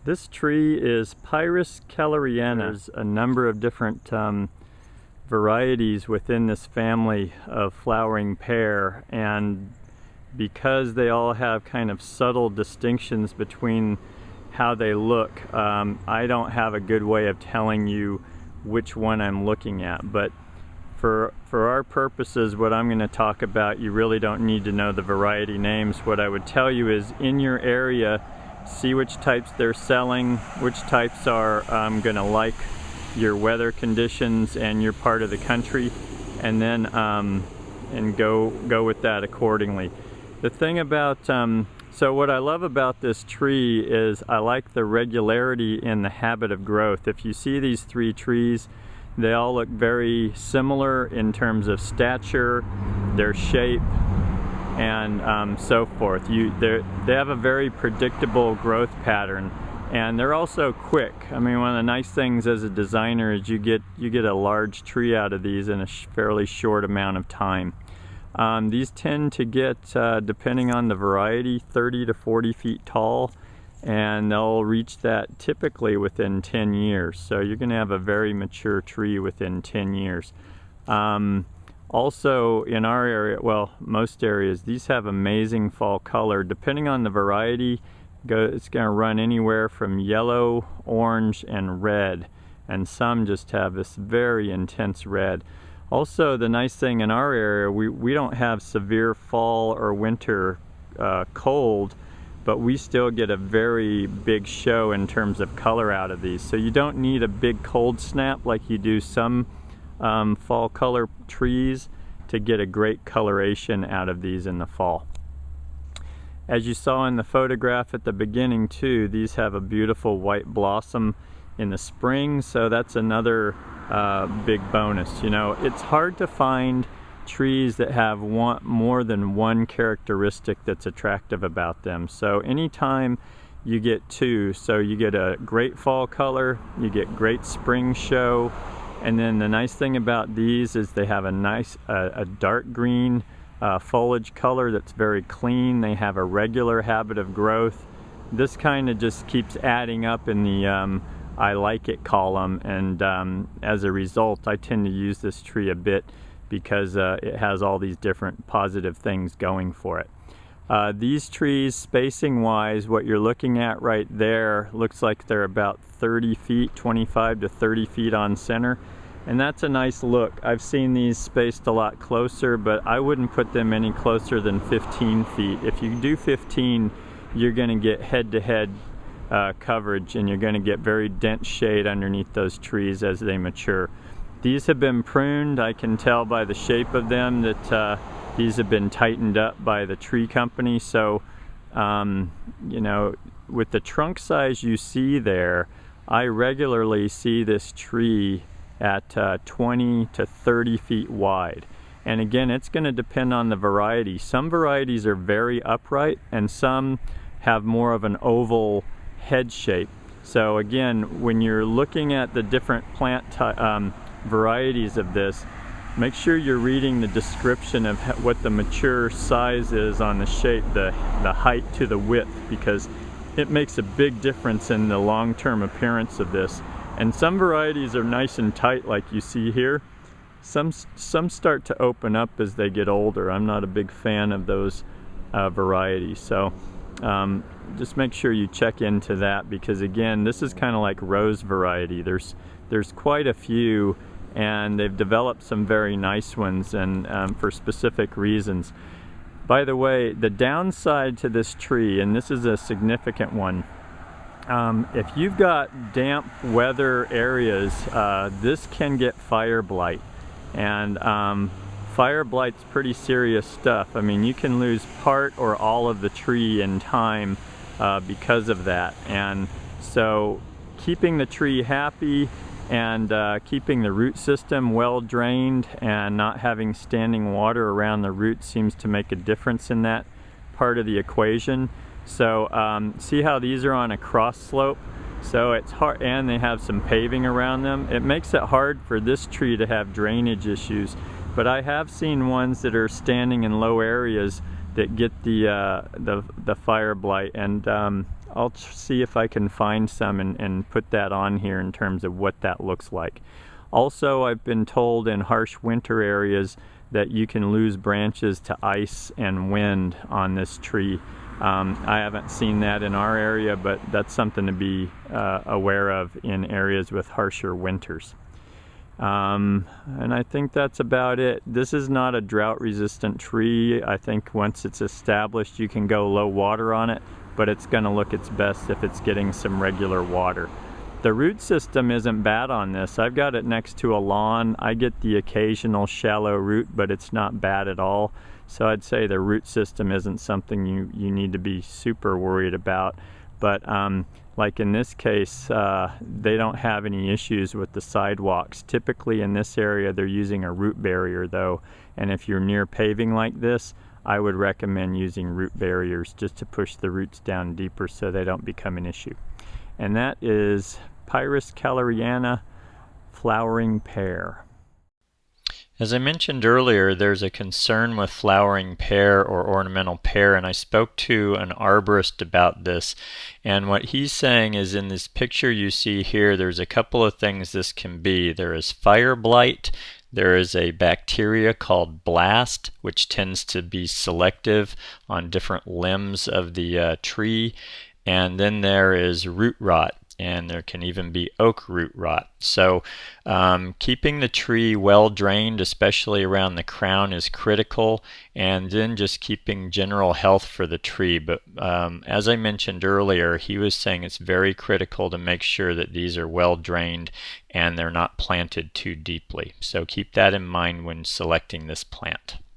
This tree is Pyrus calleryana. There's a number of different varieties within this family of flowering pear, and because they all have kind of subtle distinctions between how they look, I don't have a good way of telling you which one I'm looking at, but for our purposes, what I'm going to talk about, you really don't need to know the variety names. What I would tell you is, in your area, see which types they're selling, which types are going to like your weather conditions and your part of the country, and then and go with that accordingly. The thing about so what I love about this tree is I like the regularity in the habit of growth. If you see these three trees, they all look very similar in terms of stature, their shape, and so forth. They have a very predictable growth pattern, and they're also quick. I mean, one of the nice things as a designer is you get a large tree out of these in a fairly short amount of time. These tend to get, depending on the variety, 30 to 40 feet tall, and they'll reach that typically within 10 years. So you're going to have a very mature tree within 10 years. Also in our area, well, most areas, these have amazing fall color. Depending on the variety, it's going to run anywhere from yellow, orange, and red, and some just have this very intense red. Also, the nice thing in our area, we don't have severe fall or winter cold, but we still get a very big show in terms of color out of these. So you don't need a big cold snap like you do some fall color trees to get a great coloration out of these in the fall. As you saw in the photograph at the beginning too, these have a beautiful white blossom in the spring, so that's another big bonus. You know, it's hard to find trees that have more than one characteristic that's attractive about them. So anytime you get two, so you get a great fall color, you get great spring show, and then the nice thing about these is they have a nice a dark green foliage color that's very clean. They have a regular habit of growth. This kind of just keeps adding up in the I like it column, and as a result I tend to use this tree a bit because it has all these different positive things going for it. These trees, spacing wise, what you're looking at right there looks like they're about 30 feet, 25 to 30 feet on center, and that's a nice look. I've seen these spaced a lot closer, but I wouldn't put them any closer than 15 feet. If you do 15, you're going to get head-to-head coverage, and you're going to get very dense shade underneath those trees as they mature. These have been pruned. I can tell by the shape of them that these have been tightened up by the tree company. So, you know, with the trunk size you see there, I regularly see this tree at 20 to 30 feet wide. And again, it's going to depend on the variety. Some varieties are very upright, and some have more of an oval head shape. So again, when you're looking at the different plant varieties of this, make sure you're reading the description of what the mature size is on the shape, the height to the width, because it makes a big difference in the long-term appearance of this. And some varieties are nice and tight like you see here. Some start to open up as they get older. I'm not a big fan of those varieties. So just make sure you check into that, because again, this is kind of like rose variety. There's quite a few, and they've developed some very nice ones, and for specific reasons. By the way, the downside to this tree, and this is a significant one, if you've got damp weather areas, this can get fire blight, and fire blight's pretty serious stuff. I mean, you can lose part or all of the tree in time because of that. And so keeping the tree happy and keeping the root system well drained and not having standing water around the roots seems to make a difference in that part of the equation. So see how these are on a cross slope? So it's hard, and they have some paving around them. It makes it hard for this tree to have drainage issues. But I have seen ones that are standing in low areas that get the fire blight, and I'll see if I can find some and put that on here in terms of what that looks like. Also, I've been told in harsh winter areas that you can lose branches to ice and wind on this tree. I haven't seen that in our area, but that's something to be aware of in areas with harsher winters. And I think that's about it. This is not a drought resistant tree. I think once it's established you can go low water on it, but it's going to look its best if it's getting some regular water. The root system isn't bad on this. I've got it next to a lawn. I get the occasional shallow root, but it's not bad at all. So I'd say the root system isn't something you need to be super worried about. But like in this case, they don't have any issues with the sidewalks. Typically in this area they're using a root barrier though, and if you're near paving like this, I would recommend using root barriers just to push the roots down deeper so they don't become an issue. And that is Pyrus calleryana flowering pear. As I mentioned earlier, there's a concern with flowering pear or ornamental pear, and I spoke to an arborist about this, and what he's saying is in this picture you see here, there's a couple of things this can be. There is fire blight, there is a bacteria called blast, which tends to be selective on different limbs of the tree, and then there is root rot, and there can even be oak root rot. So keeping the tree well drained, especially around the crown, is critical, and then just keeping general health for the tree. But as I mentioned earlier, he was saying it's very critical to make sure that these are well drained and they're not planted too deeply. So keep that in mind when selecting this plant.